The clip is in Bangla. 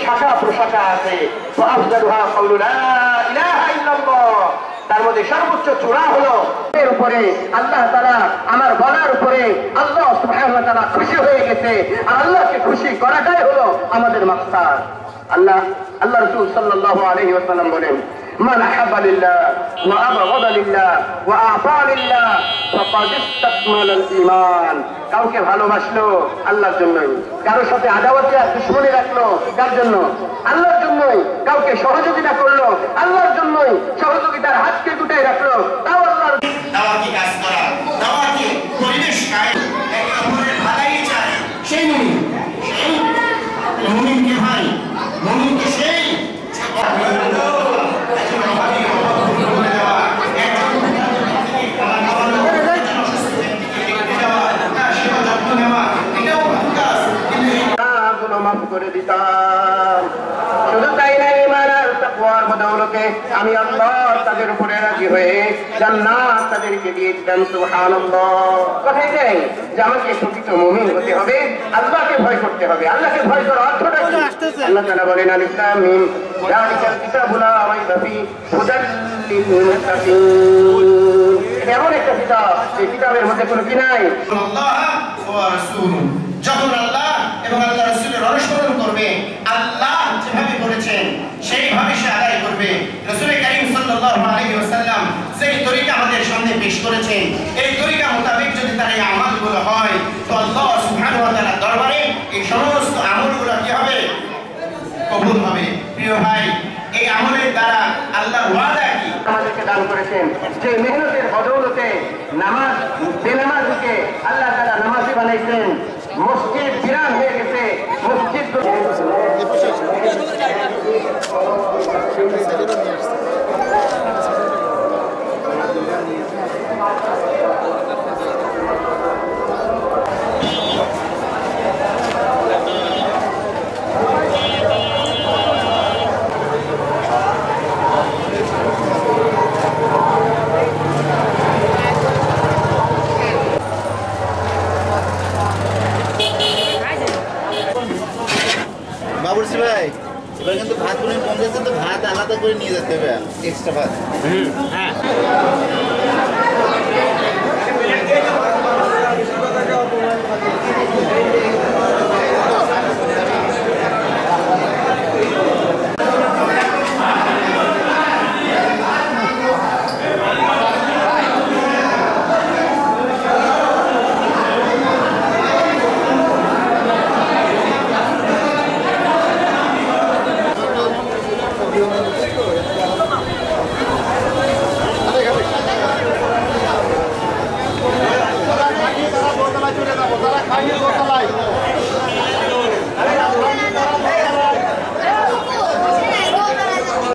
শাখা প্রশাখা আছে। তার মধ্যে সর্বোচ্চ চূড়া হলো এর উপরে আল্লাহ তাআলা আমার বলার উপরে আল্লাহ সুবহানাহু ওয়া তাআলা খুশি হয়ে গেছে। আর আল্লাহকে খুশি করাটাই হলো আমাদের মাকসাদ। আল্লাহ রাসূল সাল্লাল্লাহু আলাইহি ওয়াসাল্লাম বলেন, মান আহাব্বা লিল্লাহ ওয়া আবগাদা লিল্লাহ ওয়া আতা লিল্লাহ ফাকাদ ইসতাকমালাল ঈমান। কাউকে ভালোবাসলো আল্লাহর জন্যই, কারোর সাথে আদাওয়াতে আর দুশমনি রাখলো কার জন্য? আল্লাহর জন্যই। কাউকে সহযোগিতা করলো আল্লাহর জন্যই, সহযোগিতার হাতকে গুটাই রাখলো তাও আল্লাহর। দাওয়াতি কাজ করা, দাওয়াতি পরিবেশ কায়েম, একে অপরের ভালাই চায়, সেই মুমিনকে ভাই, মুমিনকে সেই মাফ করে দিতাম। শুধু তাই নাই, ঈমান আর তাকওয়ার বদৌলতে আমি আল্লাহ তাদের উপরে রাজি হয়ে জান্নাত তাদেরকে দিয়ে দিতাম। সুবহানাল্লাহ। কথাই নেই যে আমাকে প্রকৃত মুমিন হতে হবে, আল্লাহকে ভয় করতে হবে। আল্লাহকে ভয় করার অর্থটা কি? আল্লাহ তাআলা বলেন, আলিফ লাম মিম যালিকাল কিতাবু লা রাইবা ফি হুদাল লিল মুত্তাকিন। এটা এমন একটা কিতাব, এই কিতাবের মধ্যে কোনো কি নাই। আল্লাহ ওয়া রাসূলুহু, যখন আল্লাহ এবং আল্লাহ রাসূলের অনুসরণ করবে, আল্লাহ যেভাবে করেছেন সেইভাবে সে আদায় করবে। রাসূল কারীম সাল্লাল্লাহু আলাইহি ওয়াসাল্লাম যেই তরিকা আমাদের সামনে পেশ করেছেন, এই তরিকা মোতাবেক যদি তার এই আমলগুলো হয়, তো আল্লাহ সুবহানাহু ওয়া তাআলার দরবারে এই সমস্ত আমলগুলো কি হবে? কবুল হবে। প্রিয় ভাই, এই আমলের দ্বারা আল্লাহর ওয়াদা কি আমাদেরকে দান করেছেন, যে মেহনতের বদৌলতে নামাজ বেনামাজিকে আল্লাহ তাআলা নামাজি বানাইছেন। মসজিদ বিরান হয়ে গেছে, মসজিদ বাবুর্চি ভাই, এবার কিন্তু ভাত করে কম যাচ্ছে, তো ভাত আলাদা করে নিয়ে যেতে হবে, এক্সট্রা ভাত। হ্যাঁ, খাইয়ে